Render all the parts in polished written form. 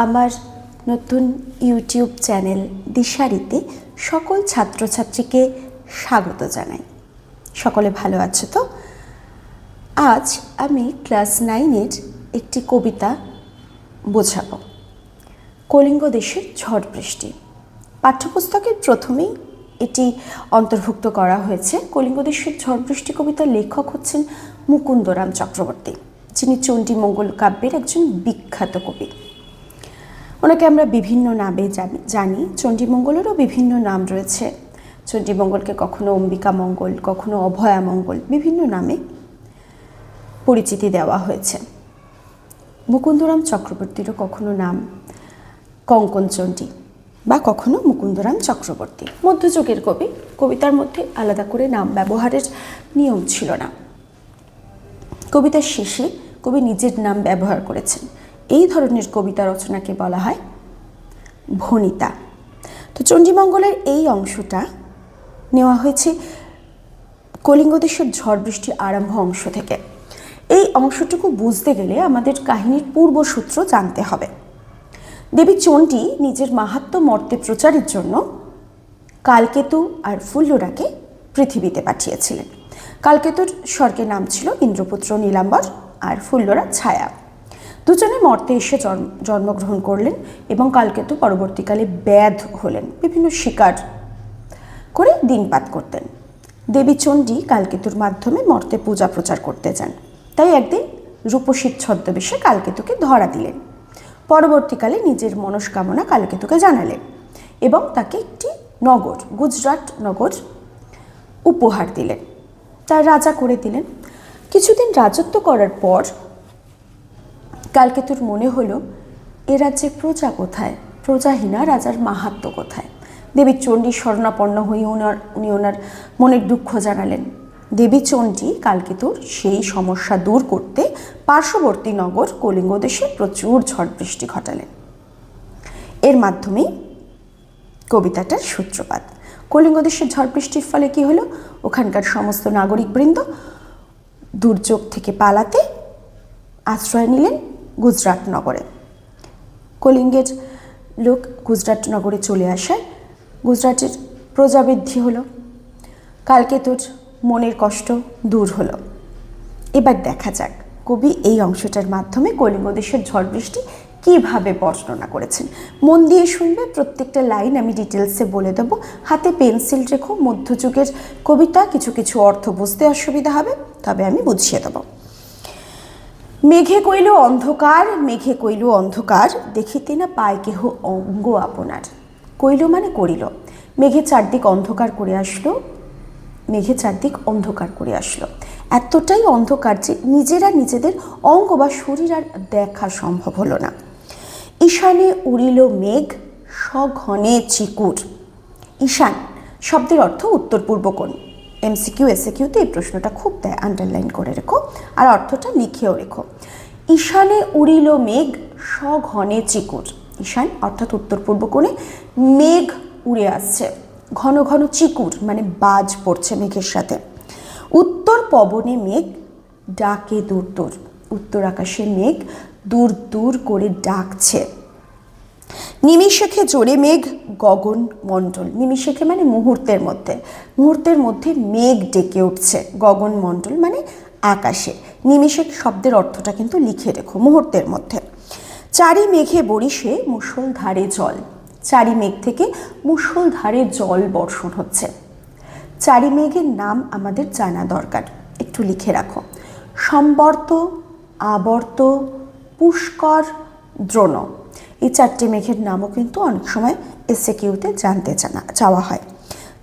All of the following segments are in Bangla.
আমার নতুন ইউটিউব চ্যানেল দিশারিতে সকল ছাত্রছাত্রীকে স্বাগত জানাই। সকলে ভালো আছো তো? আজ আমি ক্লাস 9-এর একটি কবিতা বোঝাবো। কলিঙ্গ দেশের ঝড় বৃষ্টি। পাঠ্যপুস্তকের প্রথমেই এটি অন্তর্ভুক্ত করা হয়েছে। কলিঙ্গ দেশের ঝড় বৃষ্টি কবিতার লেখক হচ্ছেন মুকুন্দরাম চক্রবর্তী, যিনি চণ্ডীমঙ্গল কাব্যের একজন বিখ্যাত কবি। ওনাকে আমরা বিভিন্ন নামে জানি। চণ্ডীমঙ্গলেরও বিভিন্ন নাম রয়েছে। চণ্ডীমঙ্গলকে কখনো অম্বিকা মঙ্গল, কখনো অভয়া মঙ্গল, বিভিন্ন নামে পরিচিতি দেওয়া হয়েছে। মুকুন্দরাম চক্রবর্তীরও কখনো নাম কঙ্কনচণ্ডী বা কখনো মুকুন্দরাম চক্রবর্তী। মধ্যযুগের কবি, কবিতার মধ্যে আলাদা করে নাম ব্যবহারের নিয়ম ছিল না। কবিতার শেষে কবি নিজের নাম ব্যবহার করেছেন। এই ধরনের কবিতা রচনাকে বলা হয় ভণিতা। তো চণ্ডীমঙ্গলের এই অংশটা নেওয়া হয়েছে কলিঙ্গ দেশের ঝড় বৃষ্টির আরম্ভ অংশ থেকে। এই অংশটুকু বুঝতে গেলে আমাদের কাহিনীর পূর্বসূত্র জানতে হবে। দেবী চণ্ডী নিজের মাহাত্ম্য মর্তে প্রচারের জন্য কালকেতু আর ফুল্লরাকে পৃথিবীতে পাঠিয়েছিলেন। কালকেতুর স্বর্গের নাম ছিল ইন্দ্রপুত্র নীলাম্বর, আর ফুল্লরা ছায়া। দুজনে মর্তে এসে জন্মগ্রহণ করলেন এবং কালকেতু পরবর্তীকালে ব্যাধ হলেন, বিভিন্ন শিকার করে দিনপাত করতেন। দেবী চণ্ডী কালকেতুর মাধ্যমে মর্তে পূজা প্রচার করতে যান। তাই একদিন রূপসীর ছদ্মবেশে কালকেতুকে ধরা দিলেন। পরবর্তীকালে নিজের মনস্কামনা কালকেতুকে জানালেন এবং তাকে একটি নগর, গুজরাট নগর উপহার দিলেন, তার রাজা করে দিলেন। কিছুদিন রাজত্ব করার পর কালকেতুর মনে হলো, এ রাজ্যে প্রজা কোথায়, প্রজাহীনা রাজার মাহাত্ম্য কোথায়। দেবী চণ্ডী শরণাপন্ন হয়ে উনি ওনার মনের দুঃখ জানালেন। দেবী চণ্ডী কালকেতুর সেই সমস্যা দূর করতে পার্শ্ববর্তী নগর কলিঙ্গ দেশে প্রচুর ঝড় বৃষ্টি ঘটালেন। এর মাধ্যমেই কবিতাটার সূত্রপাত। কলিঙ্গ দেশের ঝড় বৃষ্টির ফলে কি হলো, ওখানকার সমস্ত নাগরিকবৃন্দ দুর্যোগ থেকে পালাতে আশ্রয় নিলেন গুজরাট নগরে। কলিঙ্গের লোক গুজরাট নগরে চলে আসায় গুজরাটের প্রজাবৃদ্ধি হলো, কালকেতুর মনের কষ্ট দূর হলো। এবার দেখা যাক কবি এই অংশটার মাধ্যমে কলিঙ্গ দেশের ঝড় বৃষ্টি কীভাবে বর্ণনা করেছেন। মন দিয়ে শুনবে, প্রত্যেকটা লাইন আমি ডিটেলসে বলে দেবো। হাতে পেন্সিল রেখো। মধ্যযুগের কবিতা, কিছু কিছু অর্থ বুঝতে অসুবিধা হবে, তবে আমি বুঝিয়ে দেবো। মেঘে কইল অন্ধকার, মেঘে কইল অন্ধকার, দেখিতে না পায় কেহ অঙ্গ আপনার। কইল মানে করিল। মেঘে চারদিক অন্ধকার করে আসলো, মেঘে চারদিক অন্ধকার করে আসলো। এতটাই অন্ধকার যে নিজেরা নিজেদের অঙ্গ বা শরীর আর দেখা সম্ভব হলো না। ঈশানে উড়িল মেঘ, সঘনে চিকুর। ঈশান শব্দের অর্থ উত্তর পূর্ব কোণ। এমসিকিউ এসএকিউতে এই প্রশ্নটা খুব দেয়, আন্ডারলাইন করে রেখো আর অর্থটা লিখেও রেখো। ঈশানে উড়িল মেঘ, সঘনে চিকুর। ঈশান অর্থাৎ উত্তর পূর্ব কোণে মেঘ উড়ে আসছে, ঘন ঘন চিকুর মানে বাজ পড়ছে মেঘের সাথে। উত্তর পবনে মেঘ ডাকে দূর দূর। উত্তর আকাশে মেঘ দূর দূর করে ডাকছে। নিমিষেখে জোরে মেঘ গগন মণ্ডল। নিমিষেখে মানে মুহূর্তের মধ্যে, মুহূর্তের মধ্যে মেঘ ডেকে উঠছে। গগন মণ্ডল মানে আকাশে। নিমিষেক শব্দের অর্থটা কিন্তু লিখে রেখো, মুহূর্তের মধ্যে। চারি মেঘে বরিশে মুষলধারে জল। চারি মেঘ থেকে মুষলধারে জল বর্ষণ হচ্ছে। চারি মেঘের নাম আমাদের জানা দরকার, একটু লিখে রাখো। সম্বর্ত, আবর্ত, পুষ্কর, দ্রোণ। এই চারটে মেঘের নামও কিন্তু অনেক সময় এসএকিউতে জানতে চাওয়া হয়।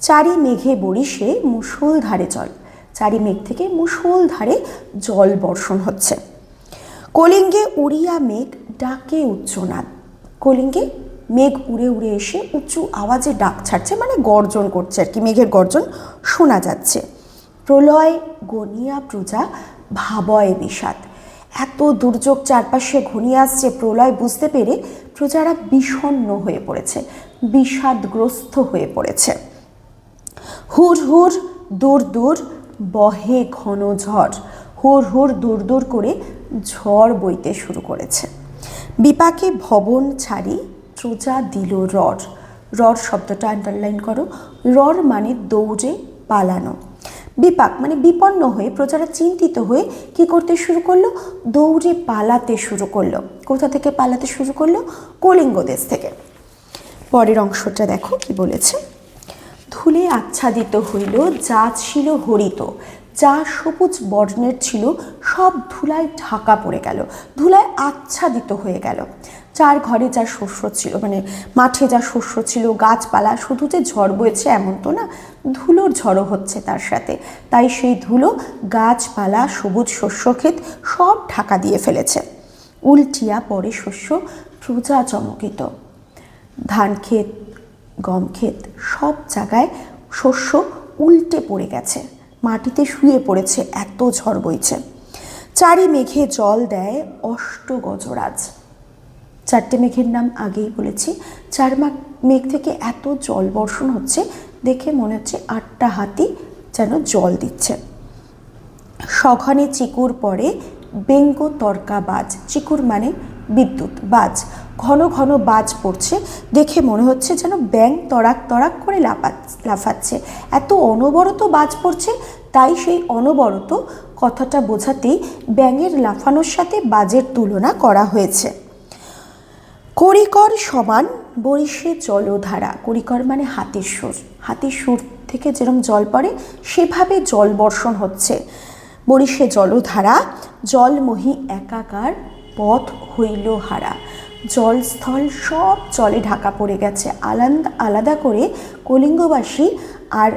চারি মেঘে বরিশে মুষলধারে জল। চারি মেঘ থেকে মুষলধারে জল বর্ষণ হচ্ছে। কলিঙ্গে উড়িয়া মেঘ ডাকে উচ্চনাদ। কলিঙ্গে মেঘ উড়ে উড়ে এসে উঁচু আওয়াজে ডাক ছাড়ছে, মানে গর্জন করছে আর কি, মেঘের গর্জন শোনা যাচ্ছে। প্রলয় গনিয়া প্রজা ভাবয় বিষাদ। এত দুর্যোগ চারপাশে ঘনিয়ে আসছে, প্রলয় বুঝতে পেরে প্রজারা বিষণ্ণ হয়ে পড়েছে, বিষাদগ্রস্ত হয়ে পড়েছে। হুর হুর দূর দূর বহে ঘন ঝড়। হুর হুর দূর দূর করে ঝড় বইতে শুরু করেছে। বিপাকে ভবন ছাড়ি প্রজা দিল রর। রর শব্দটা আন্ডারলাইন করো। রর মানে দৌড়ে পালানো। বিপাক মানে বিপন্ন হয়ে প্রজারা চিন্তিত হয়ে কি করতে শুরু করলো? দৌড়ে পালাতে শুরু করলো। কোথা থেকে পালাতে শুরু করলো? কলিঙ্গ দেশ থেকে। পরের অংশটা দেখো কি বলেছে। ধুলে আচ্ছাদিত হইল যা ছিল হরিত, যা সবুজ বর্ণের ছিল সব ধুলায় ঢাকা পড়ে গেল, ধুলায় আচ্ছাদিত হয়ে গেল। যার ঘরে যা শস্য ছিল, মানে মাঠে যা শস্য ছিল, গাছপালা, শুধু যে ঝড় বয়েছে এমন তো না, ধুলোর ঝড়ও হচ্ছে তার সাথে। তাই সেই ধুলো গাছপালা, সবুজ শস্যক্ষেত সব ঢাকা দিয়ে ফেলেছে। উল্টিয়া পরে শস্য প্রজা চমকিত। ধান ক্ষেত, গম ক্ষেত সব জায়গায় শস্য উল্টে পড়ে গেছে, মাটিতে শুয়ে পড়েছে, এত ঝড় বইছে। চারি মেঘে জল দেয় অষ্ট গজরাজ। চারটে মেঘের নাম আগেই বলেছি। চার মেঘ থেকে এত জল বর্ষণ হচ্ছে, দেখে মনে হচ্ছে 8টা হাতি যেন জল দিচ্ছে। সঘনে চিকুর পরে বেঙ্গ তর্কা বাজ। চিকুর মানে বিদ্যুৎ, বাজ, ঘন ঘন বাজ পড়ছে, দেখে মনে হচ্ছে যেন ব্যাঙ তরাক তরাক করে লাফাচ্ছে। এত অনবরত বাজ পড়ছে, তাই সেই অনবরত কথাটা বোঝাতেই ব্যাঙের লাফানোর সাথে বাজের তুলনা করা হয়েছে। করিকর সমান বরিশে জলধারা। করিকর মানে হাতির সুর। হাতির সুর থেকে যেরকম জল পড়ে সেভাবে জল বর্ষণ হচ্ছে। বরিশে জলধারা জলমহি একাকার পথ হইল হারা। জলস্থল সব জলে ঢাকা পড়ে গেছে। আলাদা করে কলিঙ্গবাসী আর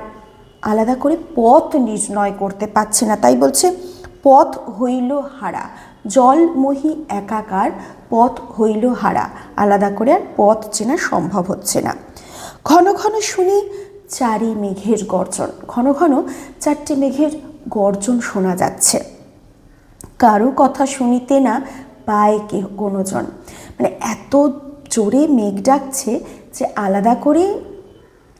আলাদা করে পথ নির্ণয় করতে পারছে না, তাই বলছে পথ হইল হারা। জলমহি একাকার পথ হইল হারা। আলাদা করে আর পথ চেনা সম্ভব হচ্ছে না। ঘন ঘন শুনি চারি মেঘের গর্জন। ঘন ঘন 4টে মেঘের গর্জন শোনা যাচ্ছে। কারো কথা শুনিতে না পায় কে কোনোজন। মানে এত জোরে মেঘ ডাকছে যে আলাদা করে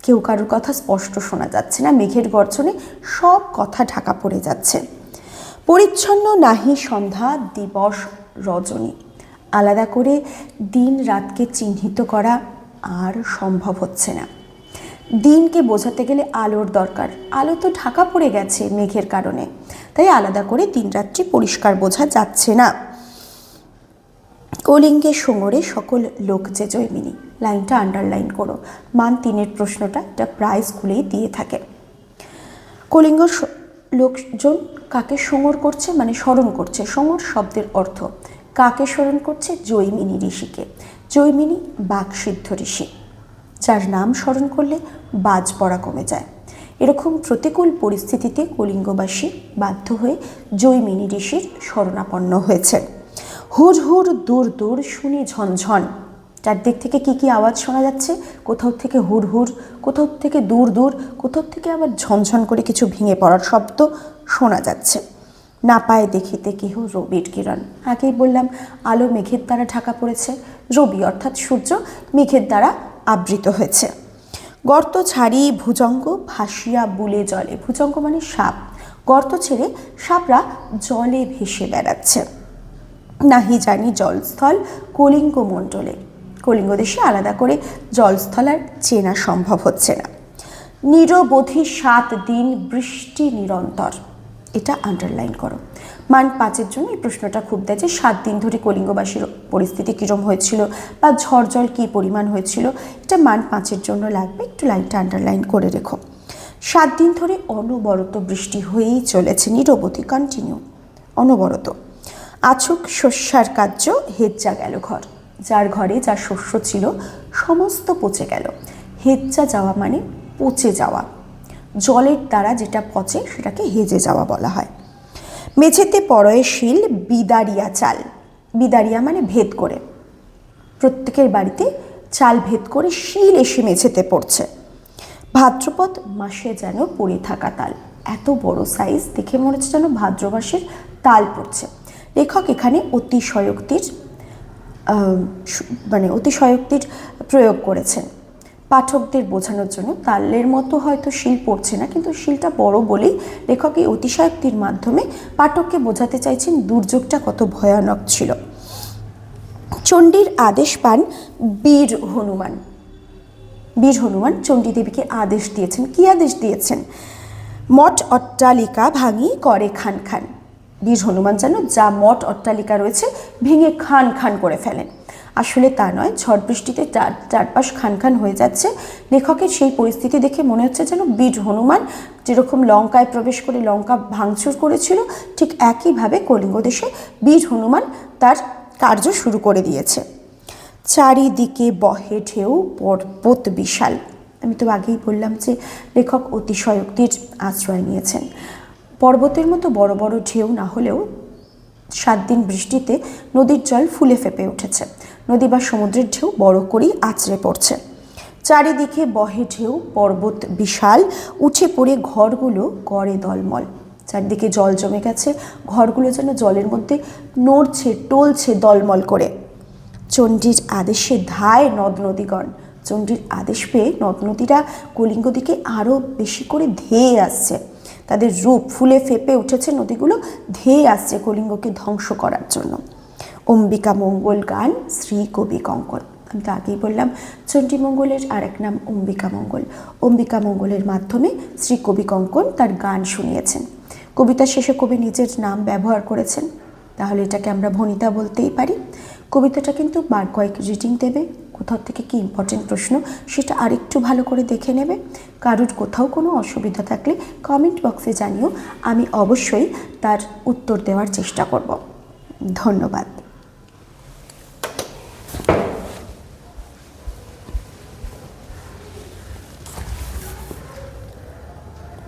কেউ কারোর কথা স্পষ্ট শোনা যাচ্ছে না। মেঘের গর্জনে সব কথা ঢাকা পড়ে যাচ্ছে। পরিচ্ছন্ন নাহি সন্ধ্যা দিবস রজনী। আলাদা করে দিন রাতকে চিহ্নিত করা আর সম্ভব হচ্ছে না। দিনকে বোঝাতে গেলে আলোর দরকার। আলো তো ঢাকা পড়ে গেছে মেঘের কারণে, তাই আলাদা করে দিন রাত্রি পরিষ্কার বোঝা যাচ্ছে না। কলিঙ্গে সোঙরে সকল লোক যে জৈমিনী। লাইনটা আন্ডারলাইন করো। মান 3-এর প্রশ্নটা এটা প্রায় স্কুলেই দিয়ে থাকে। কলিঙ্গ লোকজন কাকে সোঙর করছে, মানে স্মরণ করছে। সোঙর শব্দের অর্থ কাকে স্মরণ করছে? জৈমিনী ঋষিকে। জৈমিনী বাকসিদ্ধ ঋষি, যার নাম স্মরণ করলে বাজ পড়া কমে যায়। এরকম প্রতিকূল পরিস্থিতিতে কলিঙ্গবাসী বাধ্য হয়ে জৈমিনী ঋষির শরণাপন্ন হয়েছেন। হুর হুর দূর দূর শুনি ঝনঝন। চারদিক থেকে কি কি আওয়াজ শোনা যাচ্ছে? কোথাও থেকে হুর হুর, কোথাও থেকে দূর দূর, কোথাও থেকে আবার ঝনঝন করে কিছু ভেঙে পড়ার শব্দ শোনা যাচ্ছে। না পায় দেখিতে কেহ রবির কিরণ। আগেই বললাম আলো মেঘের দ্বারা ঢাকা পড়েছে। রবি অর্থাৎ সূর্য মেঘের দ্বারা আবৃত হয়েছে। গর্ত ছাড়ি ভুজঙ্গ ভাসিয়া বুলে জলে। ভুজঙ্গ মানে সাপ। গর্ত ছেড়ে সাপরা জলে ভেসে বেড়াচ্ছে। নাহি জানি জলস্থল কলিঙ্গ মণ্ডলে। কলিঙ্গ দেশে আলাদা করে জলস্থল আর চেনা সম্ভব হচ্ছে না। নিরবধি 7 দিন বৃষ্টি নিরন্তর। এটা আন্ডারলাইন করো। মান 5-এর জন্য এই প্রশ্নটা খুব দেয় যে 7 দিন ধরে কলিঙ্গবাসীর পরিস্থিতি কীরকম হয়েছিল বা ঝড় জল কী পরিমাণ হয়েছিল, এটা মান 5-এর জন্য লাগবে। একটু লাইনটা আন্ডারলাইন করে রেখো। 7 দিন ধরে অনবরত বৃষ্টি হয়েই চলেছে। নিরবধি, কন্টিনিউ, অনবরত। আচুক শস্যার কার্য হেজ্জা গেল ঘর। যার ঘরে যা শস্য ছিল সমস্ত পচে গেল। হেজ্জা যাওয়া মানে পচে যাওয়া। জলের দ্বারা যেটা পচে সেটাকে হেজে যাওয়া বলা হয়। মেঝেতে পড়ে শিল বিদারিয়া চাল। বিদারিয়া মানে ভেদ করে। প্রত্যেকের বাড়িতে চাল ভেদ করে শিল এসে মেঝেতে পড়ছে। ভাদ্রপদ মাসে যেন পড়ে থাকা তাল। এত বড় সাইজ, দেখে মনে হচ্ছে যেন ভাদ্র মাসের তাল পড়ছে। লেখক এখানে অতিশয়োক্তির প্রয়োগ করেছেন পাঠকদের বোঝানোর জন্য। তালের মতো হয়তো শিল পড়ছে না, কিন্তু শিলটা বড় বলেই লেখক এই অতিশয়োক্তির মাধ্যমে পাঠককে বোঝাতে চাইছেন দুর্যোগটা কত ভয়ানক ছিল। চণ্ডীর আদেশ পান বীর হনুমান। বীর হনুমান চণ্ডী দেবীকে আদেশ দিয়েছেন। কি আদেশ দিয়েছেন? মঠ অট্টালিকা ভাঙি করে খান খান। বীর হনুমান যেন যা মঠ অট্টালিকা রয়েছে ভেঙে খান খান করে ফেলেন। আসলে তা নয়, ঝড় বৃষ্টিতে চারপাশ খান খান হয়ে যাচ্ছে। লেখকের সেই পরিস্থিতি দেখে মনে হচ্ছে যেন বীর হনুমান যেরকম লঙ্কায় প্রবেশ করে লঙ্কা ভাঙচুর করেছিল, ঠিক একইভাবে কলিঙ্গ দেশে বীর হনুমান তার কার্য শুরু করে দিয়েছে। চারিদিকে বহে ঢেউ পর্বত বিশাল। আমি তো আগেই বললাম যে লেখক অতিশয়োক্তির আশ্রয় নিয়েছেন। পর্বতের মতো বড় বড় ঢেউ না হলেও 7 দিন বৃষ্টিতে নদীর জল ফুলে ফেঁপে উঠেছে। নদী বা সমুদ্রের ঢেউ বড় করেই আছড়ে পড়ছে। চারিদিকে বহে ঢেউ পর্বত বিশাল, উঠে পড়ে ঘরগুলো গড়ে দলমল। চারিদিকে জল জমে গেছে, ঘরগুলো যেন জলের মধ্যে নড়ছে টলছে দলমল করে। চণ্ডীর আদেশে ধায় নদ নদীগণ। চণ্ডীর আদেশ পেয়ে নদ নদীরা কলিঙ্গ দিকে আরও বেশি করে ধেয়ে আসছে। তাদের রূপ ফুলে ফেঁপে উঠেছে, নদীগুলো ধেয়ে আসছে কলিঙ্গকে ধ্বংস করার জন্য। অম্বিকা মঙ্গল গান শ্রী কবি কঙ্কন। আমি তো আগেই বললাম চণ্ডী মঙ্গলের আর এক নাম অম্বিকা মঙ্গল। অম্বিকা মঙ্গলের মাধ্যমে শ্রী কবি কঙ্কন তার গান শুনিয়েছেন। কবিতার শেষে কবি নিজের নাম ব্যবহার করেছেন, তাহলে এটাকে আমরা ভণিতা বলতেই পারি। কবিতাটা কিন্তু বার কয়েক রিডিং দেবে, কোথাও থেকে কি ইম্পর্টেন্ট প্রশ্ন সেটা আরেকটু ভালো করে দেখে নেবে। কারোর কোথাও কোনো অসুবিধা থাকলে কমেন্ট বক্সে জানিও, আমি অবশ্যই তার উত্তর দেওয়ার চেষ্টা করব। ধন্যবাদ।